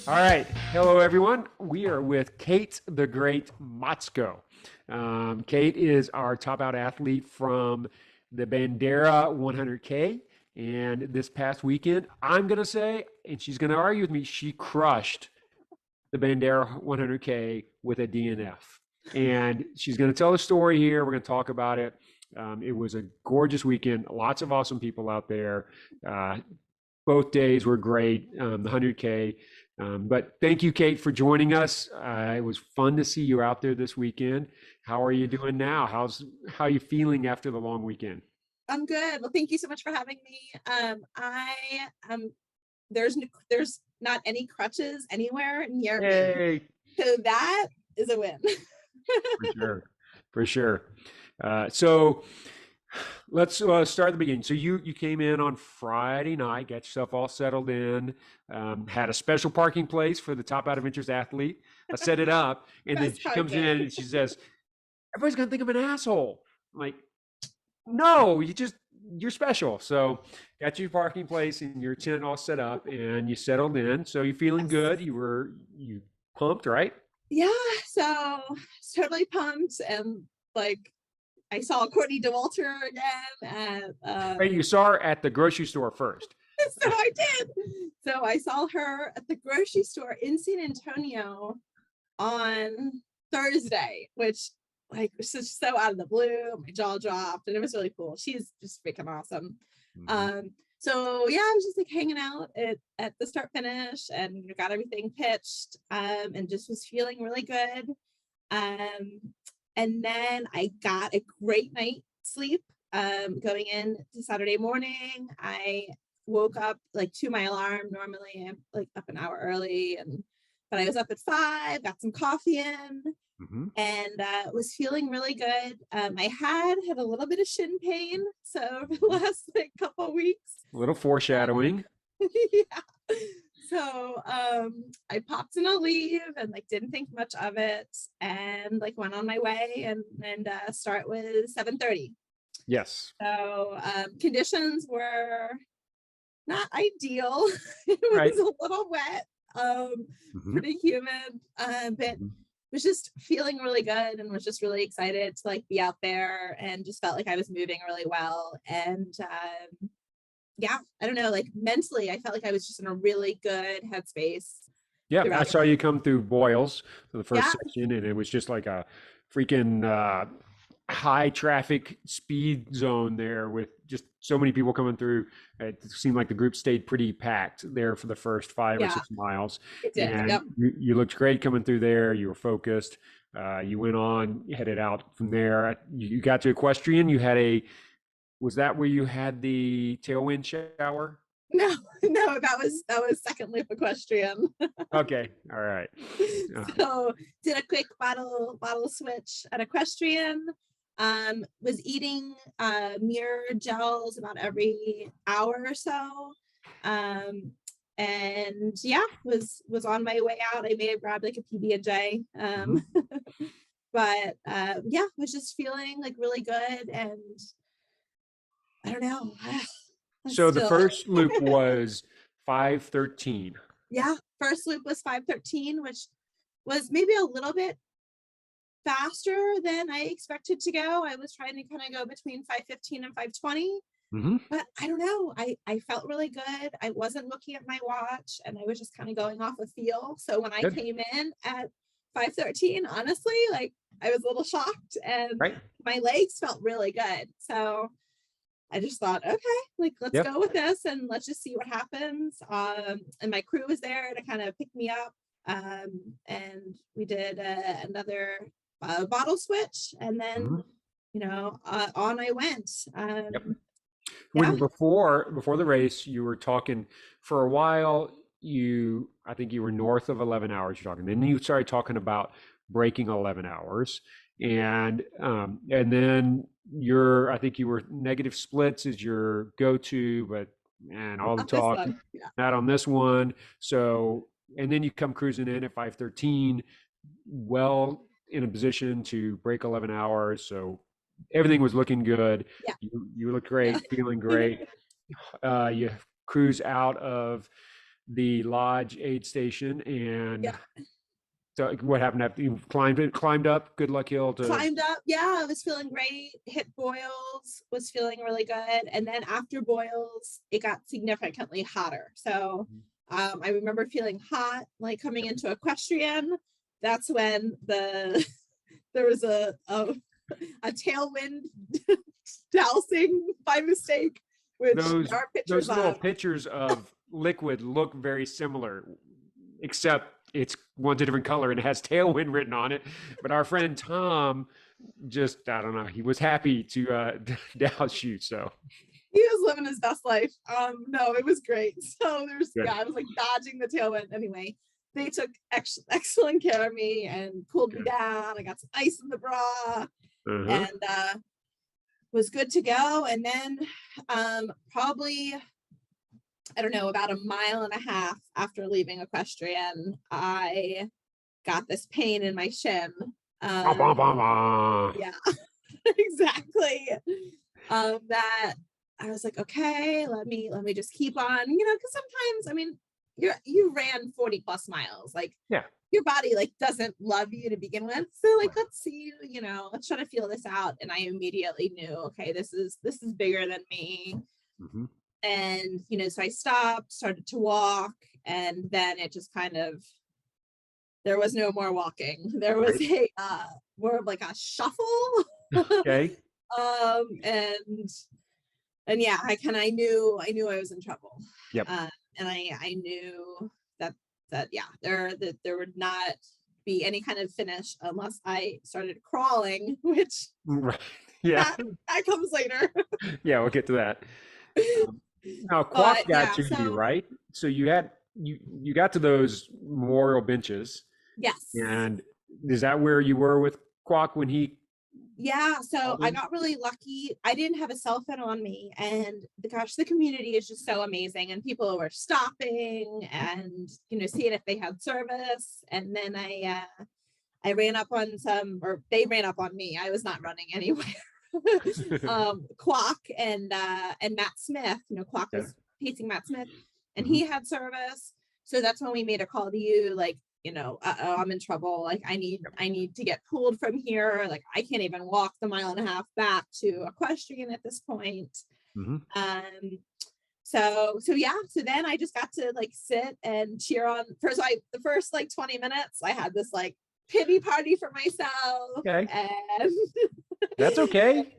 All right. Hello, everyone. We are with Kate the Great Motsko. Kate is our top out athlete from the Bandera 100K. And this past weekend, I'm going to say, and she's going to argue with me, she crushed the Bandera 100K with a DNF. And she's going to tell the story here. We're going to talk about it. It was a gorgeous weekend, lots of awesome people out there. Uh, both days were great, the 100K. But thank you, Kate, for joining us. It was fun to see you out there this weekend. How are you doing now? How are you feeling after the long weekend? I'm good. Well, thank you so much for having me. I there's not any crutches anywhere near me, Yay, so that is a win. for sure, for sure. So let's start at the beginning. So you came in on Friday night, got yourself all settled in, had a special parking place for the top out of interest athlete. I set it up, and then Best she comes in parking. and she says, "Everybody's gonna think I'm an asshole." I'm like, no, you're special. So got your parking place and your tent all set up, and you settled in. So you're feeling Yes. good. You pumped, right? Yeah. So totally pumped, and like I saw Courtney DeWalter again, and Right, you saw her at the grocery store first. so I did. So I saw her at the grocery store in San Antonio on Thursday, which like was just so out of the blue. My jaw dropped, and it was really cool. She's just freaking awesome. Mhm. So yeah, I was just like hanging out at the start finish and got everything pitched, and just was feeling really good. Um, and then I got a great night's sleep. Going in to Saturday morning, I woke up like to my alarm. Normally, I'm like up an hour early, and but I was up at 5, got some coffee in, Mhm. and was feeling really good. I had a little bit of shin pain, so over the Mhm. last like couple of weeks. A little Uh, foreshadowing. yeah. So I popped in a leave and like didn't think much of it, and like went on my way, and start was 7:30. Yes. So conditions were not ideal. It Right. was a little wet, Mhm. pretty humid, but Mhm. was just feeling really good and was just really excited to like be out there, and just felt like I was moving really well. And yeah, I don't know, like mentally, I felt like I was just in a really good headspace Yeah, I throughout saw it. you come through Boyles for the Yeah, first section, and it was just like a freaking high traffic speed zone there with just so many people coming through. It seemed like the group stayed pretty packed there for the first five or yeah, 6 miles, it did. and Yep. you looked great coming through there. You were focused. You went on, headed out from there. You got to equestrian. Was that where you had the tailwind shower? No, no, that was second loop equestrian. Okay, all right. So did a quick bottle switch at equestrian. Was eating mirror gels about every hour or so. Um, and yeah, was on my way out. I may have grabbed like a PB&J. Mhm. But yeah, was just feeling like really good, and I don't know. I So the still first loop was 5:13. yeah, first loop was 5:13, which was maybe a little bit faster than I expected to go. I was trying to kind of go between 5:15 and 5:20, Hmm. but I don't know. I felt really good. I wasn't looking at my watch, and I was just kind of going off of feel. So when I Good, came in at 5:13, honestly, like I was a little shocked, and right? my legs felt really good. So I just thought, okay, like let's Yep. go with this, and let's just see what happens. And my crew was there to kind of pick me up. And we did another bottle switch, and then Mhm. on I went. Yep. Yeah, When before the race, you were talking for a while. I think you were north of 11 hours. You're talking. Then you started talking about breaking 11 hours, and then I think you were negative splits is your go-to, but and all the not this talk, one. Yeah, not on this one. So, and then you come cruising in at 5:13, well in a position to break 11 hours. So everything was looking good. yeah, You looked yeah. great, feeling great. You cruise out of the lodge aid station. And Yeah, so what happened after you climbed up Good Luck Hill to? climbed up. Yeah, I was feeling great. Hit Boils, was feeling really good. And then after Boils, it got significantly hotter. So I remember feeling hot, like coming into equestrian. That's when there was a tailwind dousing by mistake, which Those there are pictures those little of. pitchers of liquid look very similar, except it's one's a different color and it has Tailwind written on it. But our friend Tom just, I don't know, he was happy to douse you. So He was living his best life. No, it was great. So good. I was like dodging the tailwind. Anyway, they took excellent care of me and cooled me Good. down. I got some ice in the bra Uh-huh. and was good to go. And then probably, I don't know, about a mile and a half after leaving equestrian, I got this pain in my shin. Bah, bah, bah, bah. Yeah, exactly. That I was like, okay, let me just keep on, because sometimes, I mean, you ran 40 plus miles, like Yeah. your body like doesn't love you to begin with. So like, Right. let's see, let's try to feel this out. And I immediately knew, okay, this is bigger than me. Mm-hmm. And so I stopped, started to walk, and then it just kind of, there was no more walking. There was Right. a more of like a shuffle. Okay. And yeah, I knew I was in trouble. Yep. And I knew that yeah, there would not be any kind of finish unless I started crawling, which Right. Yeah. that comes later. Yeah, we'll get to that. Now, But Quack got yeah, to you, so right? So you got to those memorial benches, yes. and is that where you were with Quack when he Yeah, so called I in? got really lucky. I didn't have a cell phone on me, and the community is just so amazing, and people were stopping and seeing if they had service. And then I ran up on some, or they ran up on me. I was not running anywhere. Quack and Matt Smith. Quack Yeah. was pacing Matt Smith, and Hmm. he had service. So that's when we made a call to you, like, uh-oh, I'm in trouble. Like I need to get pulled from here. Like I can't even walk the mile and a half back to equestrian at this point. Hmm. Um, so yeah, so then I just got to like sit and cheer on. The first like 20 minutes, I had this like pity party for myself, Okay, and that's okay.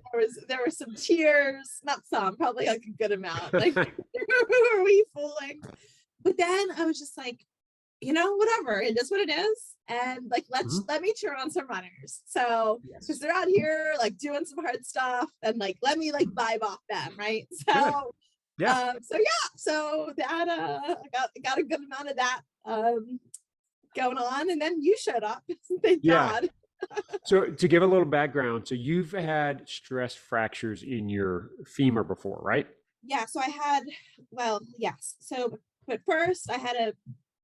there were some tears, not some, probably like a good amount. Like, who are we fooling? But then I was just like, whatever, it is what it is. And like, Mhm. let me cheer on some runners. So, because Yes. they're out here like doing some hard stuff, and like, let me like vibe off them. Right. Good. Yeah. So yeah, so that, I got a good amount of that, going on. And then you showed up. Thank Yeah. God. So to give a little background, so you've had stress fractures in your femur before, right? Yeah. So I had, well, yes. So, but first I had a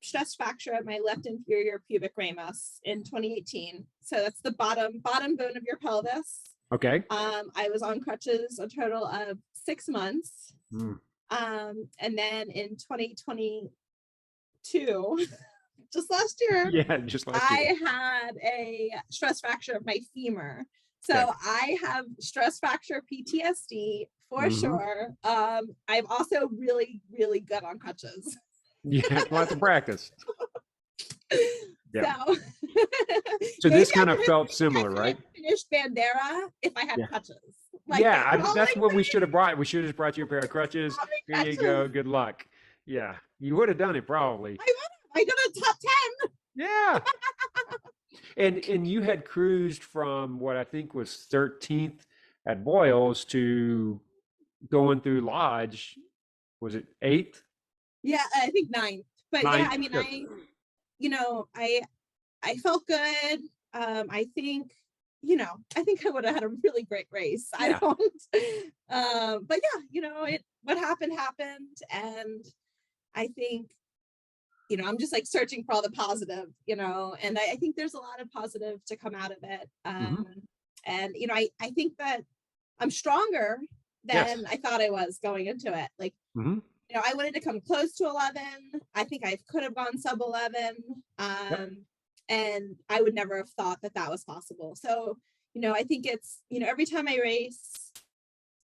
stress fracture of my left inferior pubic ramus in 2018. So that's the bottom bone of your pelvis. Okay. I was on crutches a total of 6 months. Mm. And then in 2022, just last year, Yeah, just last year. I had a stress fracture of my femur. So Okay. I have stress fracture PTSD for Hmm. sure. I'm also really, really good on crutches. Yeah, lots of practice. Yeah. So So maybe this kind of felt I similar, could have right? finished Bandera if I had Yeah. crutches. Like Yeah, that's crawling what we should have brought. We should have just brought you a pair of crutches. Here you go. crutches. Good luck. Yeah, you would have done it probably. I got a top 10. Yeah. And you had cruised from what I think was 13th at Boyles to going through Lodge. Was it 8th? Yeah, I think ninth. But yeah, 9th? I mean, Good. you know, I I felt good. I think, I think I would have had a really great race. I Yeah. don't, but yeah, what happened. And I think, I'm just like searching for all the positive, and I think there's a lot of positive to come out of it. Hmm. And, I think that I'm stronger Yes. than I thought I was going into it. Like, Hmm. I wanted to come close to 11. I think I could have gone sub 11. Yep. And I would never have thought that that was possible. So, I think it's, every time I race,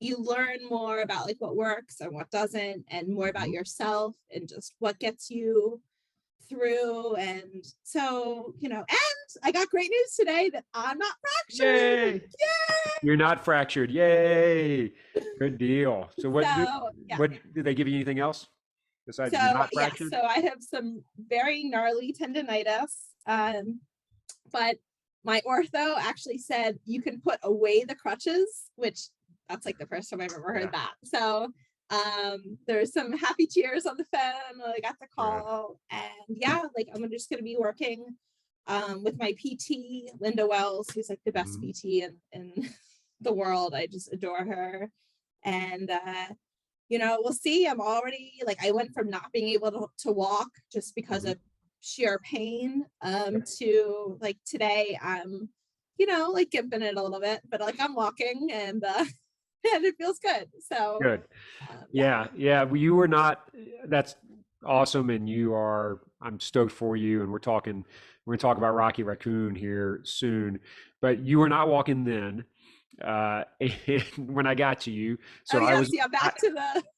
you learn more about like what works and what doesn't, and more about yourself and just what gets you through. And so, and I got great news today that I'm not fractured. Yay! You're not fractured. Yay! Good deal. So So yeah. what did they give you anything else besides you're So not yeah, fractured? so I have some very gnarly tendonitis. But my ortho actually said you can put away the crutches, which that's like the first time I've ever heard that. So there's some happy tears on the phone when I got the call. And yeah, like I'm just gonna be working with my PT, Linda Wells, who's like the best PT in the world. I just adore her. And we'll see. I'm already like, I went from not being able to walk just because of sheer pain to like today I'm like gimping it a little bit, but like I'm walking and and it feels good. So Good. Yeah. Well, you were not, that's awesome. And I'm stoked for you. And we're going to talk about Rocky Raccoon here soon, but you were not walking then. And when I got to you, so back to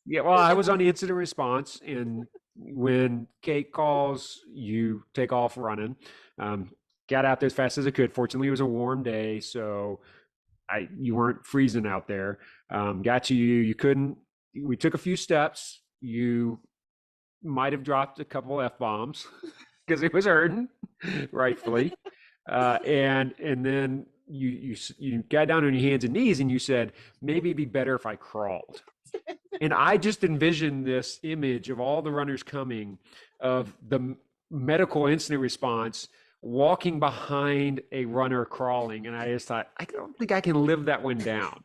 the well, I was on the incident response, and when Kate calls, you take off running. Got out there as fast as I could. Fortunately, it was a warm day, so you weren't freezing out there. Got to you. You couldn't. We took a few steps. You might have dropped a couple F-bombs because it was hurting, rightfully. And then you got down on your hands and knees and you said, maybe it'd be better if I crawled. And I just envisioned this image of all the runners coming, of the medical incident response walking behind a runner crawling. And I just thought, I don't think I can live that one down.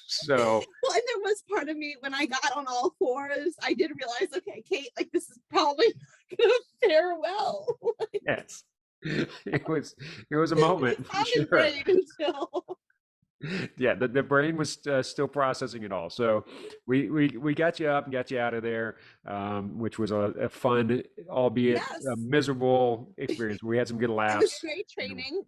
So well, and there was part of me when I got on all fours, I did realize, okay, Kate, like this is probably gonna fare well. yes, it was a moment. I'm Sure. great until yeah, the brain was still processing it all. So we got you up and got you out of there, which was a fun, albeit miserable experience. We had some good laughs. It was great training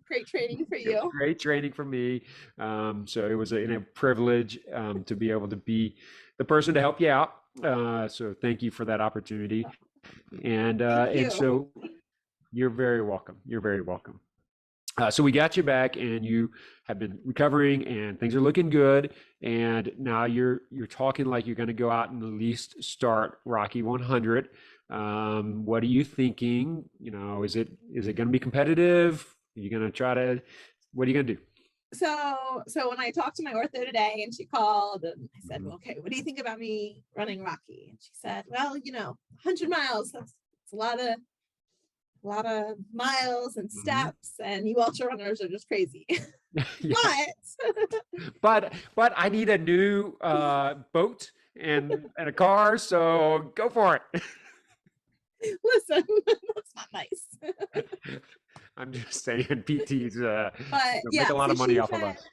for you. Great training for me. So it was a privilege to be able to be the person to help you out. So thank you for that opportunity. And so you're very welcome. You're very welcome. So we got you back, and you have been recovering, and things are looking good. And now you're talking like you're going to go out and at least start Rocky 100. What are you thinking? Is it going to be competitive? Are you going to what are you going to do? So when I talked to my ortho today, and she called, and I said, well, okay, what do you think about me running Rocky? And she said, well, 100 miles, that's a lot of miles and steps, and you ultra runners are just crazy. but I need a new boat and a car, so go for it. Listen, that's not nice. I'm just saying, PTs make a lot of money off of us.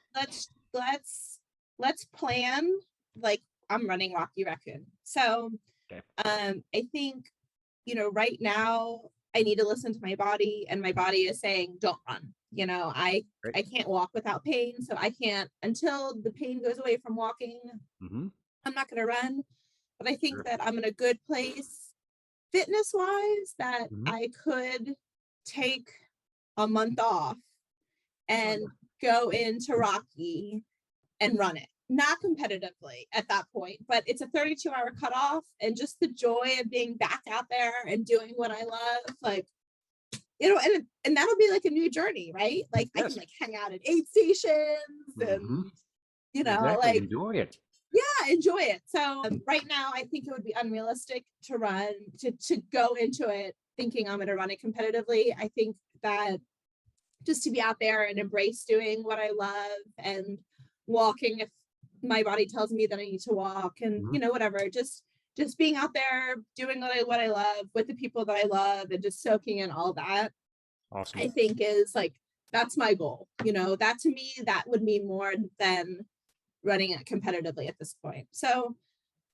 Let's plan like I'm running Rocky Raccoon. So I think right now I need to listen to my body, and my body is saying, don't run. I can't walk without pain. So I can't, until the pain goes away from walking, I'm not going to run. But I think that I'm in a good place fitness wise, that I could take a month off and go into Rocky and run it. Not competitively at that point, but it's a 32-hour cutoff, and just the joy of being back out there and doing what I love, like, and that'll be like a new journey, right? Like I can like hang out at aid stations and like enjoy it. Yeah, enjoy it. So right now I think it would be unrealistic to run to go into it thinking I'm going to run it competitively. I think that just to be out there and embrace doing what I love and walking if my body tells me that I need to walk, and whatever, just being out there doing what I love with the people that I love, and just soaking in all that. Awesome. I think is like, that's my goal. That to me, that would mean more than running it competitively at this point. So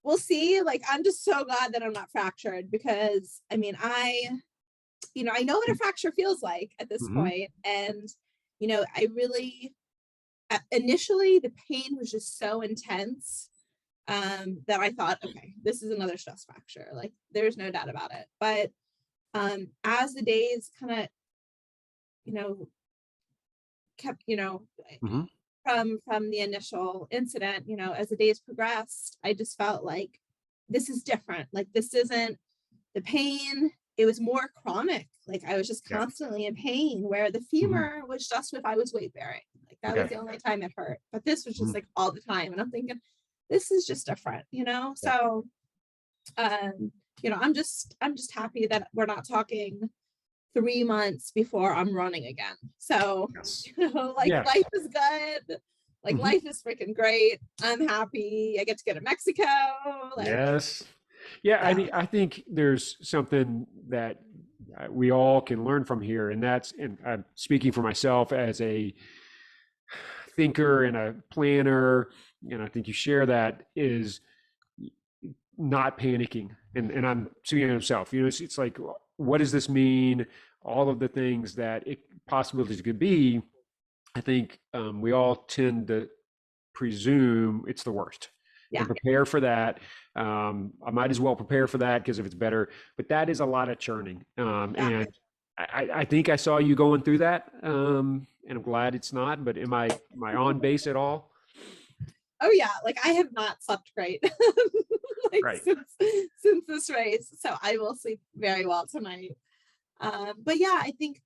we'll see. Like, I'm just so glad that I'm not fractured, because I mean, I know what a fracture feels like at this Hmm. point, and I really, initially the pain was just so intense, that I thought, okay, this is another stress fracture. Like, there's no doubt about it. But as the days kind of, you know, kept, Hmm. from the initial incident, as the days progressed, I just felt like this is different. Like, this isn't the pain. It was more chronic. Like, I was just Yeah. constantly in pain, where the Hmm. femur was just if I was weight bearing. Like, that was Okay. the only time it hurt. But this was Hmm. just like all the time. And I'm thinking, this is just different. Yeah. So um, I'm just happy that we're not talking 3 months before I'm running again. So, Yes. like, Yes. life is good. Like, Hmm. life is freaking great. I'm happy. I get to go to Mexico. Like, Yes. Yeah. I so mean, I think there's something that we all can learn from here, and and I'm speaking for myself as a thinker and a planner, and I think you share that, is not panicking. And I'm speaking of himself. It's like, what does this mean? All of the things that possibilities could be. I think we all tend to presume it's the worst yeah, and prepare for that. I might as well prepare for that because if it's better, but that is a lot of churning. yeah. And I think I saw you going through that, and I'm glad it's not. But am I on base at all? Oh yeah, like, I have not slept great like, Right. since this race. So I will sleep very well tonight. But yeah, I think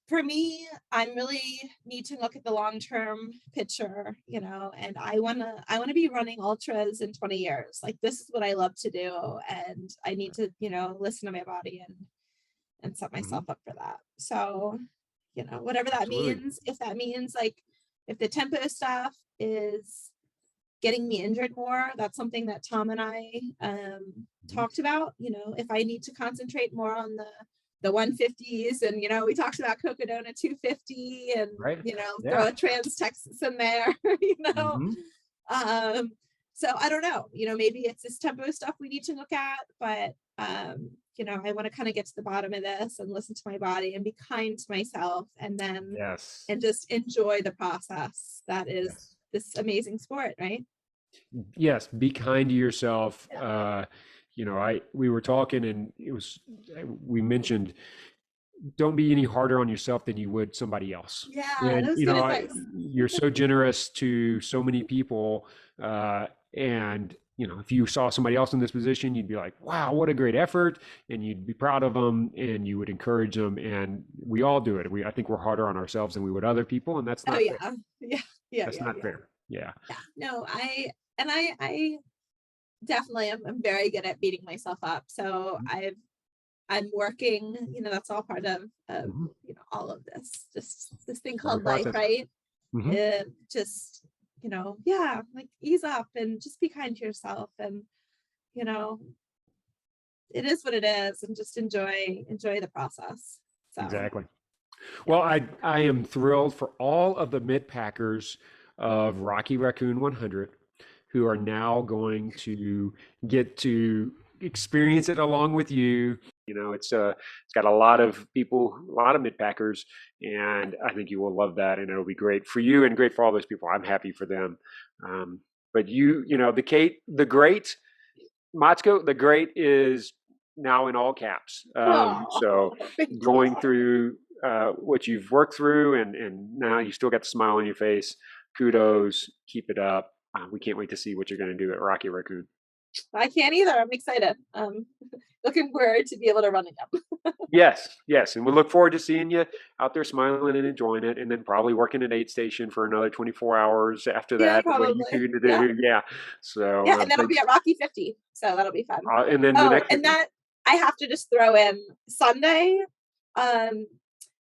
for me, I'm really need to look at the long-term picture, and I wanna be running ultras in 20 years. Like, this is what I love to do, and I need to, listen to my body and set Hmm. myself up for that. So, whatever that Absolutely. means, if that means, like, if the tempo stuff is getting me injured more, that's something that Tom and I Hmm. talked about. If I need to concentrate more on the 150s, and we talked about Cocodona 250, and Right. throw Yeah. a Trans Texas in there. you know Hmm. um so I don't know, maybe it's this tempo stuff we need to look at, but I want to kind of get to the bottom of this and listen to my body and be kind to myself, Yes. and just enjoy the process that is Yes. this amazing sport, right? Yes. Be kind to yourself. Yeah. We were talking, and we mentioned, don't be any harder on yourself than you would somebody else. Yeah, And that was good advice. you're so generous to so many people, and if you saw somebody else in this position, you'd be like, "Wow, what a great effort!" And you'd be proud of them, and you would encourage them. And we all do it. I think we're harder on ourselves than we would other people, and that's Oh not fair. yeah, yeah, yeah, That's yeah, not yeah, fair. Yeah. yeah. No, I definitely am. I'm very good at beating myself up. So I'm working. That's all part of Mhm. all of this. Just this thing Part of called the life, process. right? Hmm. Just yeah, like, ease up and just be kind to yourself, and you know, it is what it is, and just enjoy the process. So Exactly. yeah. Well, I am thrilled for all of the mid packers of Rocky Raccoon 100 who are now going to get to experience it along with you. It's got a lot of people, a lot of mid packers, and I think you will love that, and it'll be great for you and great for all those people. I'm happy for them. Um, but the Kate, the great Motsko, the great is now in all caps. Oh, So thank you. going through what you've worked through, and now you still got the smile on your face. Kudos, keep it up. We can't wait to see what you're going to do at Rocky Raccoon. I can't either. I'm excited. Looking forward to be able to run again. Yes, yes, and we look forward to seeing you out there smiling and enjoying it, and then probably working at aid station for another 24 hours after Yeah, that. What are you probably. two going to Yeah. do? Yeah. So Yeah, and then I'll be at Rocky 50. So that'll be fun. and then the Oh, next and 50. that I have to just throw in Sunday. Um,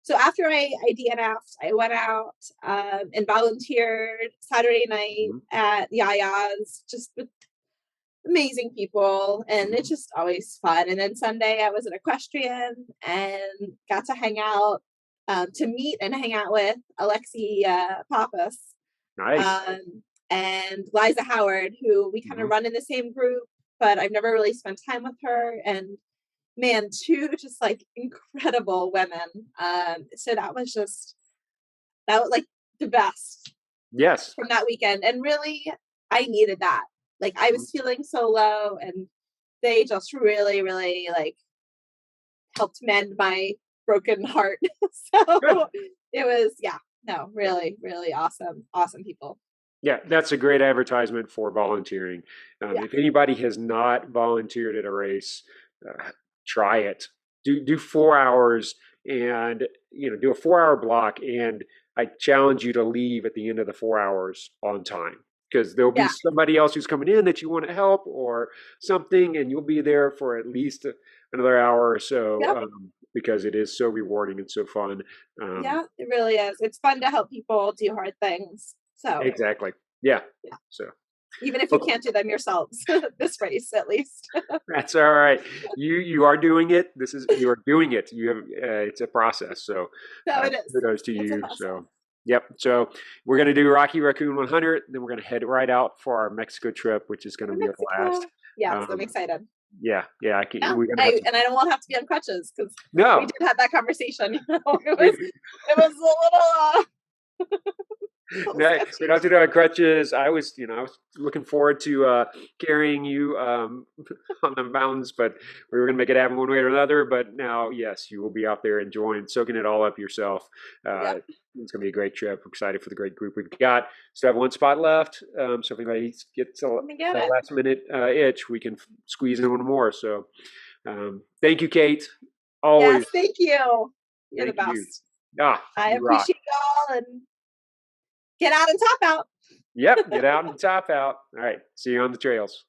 so after I DNF'd, I went out and volunteered Saturday night Mhm, at the Aya's, just with amazing people, and it's mhm. just always fun. And then Sunday I was an equestrian and got to hang out, to meet and hang out with Alexi Pappas, Nice. um, and Liza Howard, who we kind of Mhm, run in the same group. but I've never really spent time with her. And man, two just like incredible women. So that was like the best Yes. from that weekend. And really, I needed that. Like I Mhm. was feeling so low, and they just really, really like helped mend my broken heart. Good. So it was, yeah, no, Yeah. really, really awesome, awesome people. Yeah, that's a great advertisement for volunteering. Yeah, If anybody has not volunteered at a race, try it. Do 4 hours, and do a 4 hour block. And I challenge you to leave at the end of the 4 hours on time, because there'll be yeah, somebody else who's coming in that you want to help or something, and you'll be there for at least another hour or so, yep, because it is so rewarding and so fun. Um, yeah, it really is. It's fun to help people do hard things. So exactly. Yeah. yeah, So. even if you Okay. can't do them yourselves, this race at least. That's all right. You are doing it. You are doing it. You have it's a process. So So it is. kudos to It's a you. process. So yep. So we're gonna do Rocky Raccoon 100, then we're gonna head right out for our Mexico trip, which is gonna For be a blast. Mexico. Yes, I'm Um, excited. yeah, yeah. I can, Yeah, we're gonna have and some. I won't have to be on crutches because we No, did have that conversation. we It was a little no, we don't sketchy. have to do it on crutches. I was looking forward to carrying you on the mountains, but we were going to make it happen one way or another. But now, yes, you will be out there enjoying, soaking it all up yourself. Yeah, It's going to be a great trip. We're excited for the great group we've got. Still have one spot left. So if anybody gets let me get that it. last minute itch, we can squeeze in one more. So thank you, Kate. Yes, Always. thank you. You're the Thank you. best. Ah, I you rock. appreciate y'all, and get out and top out. Yep. Get out and top out. All right. See you on the trails.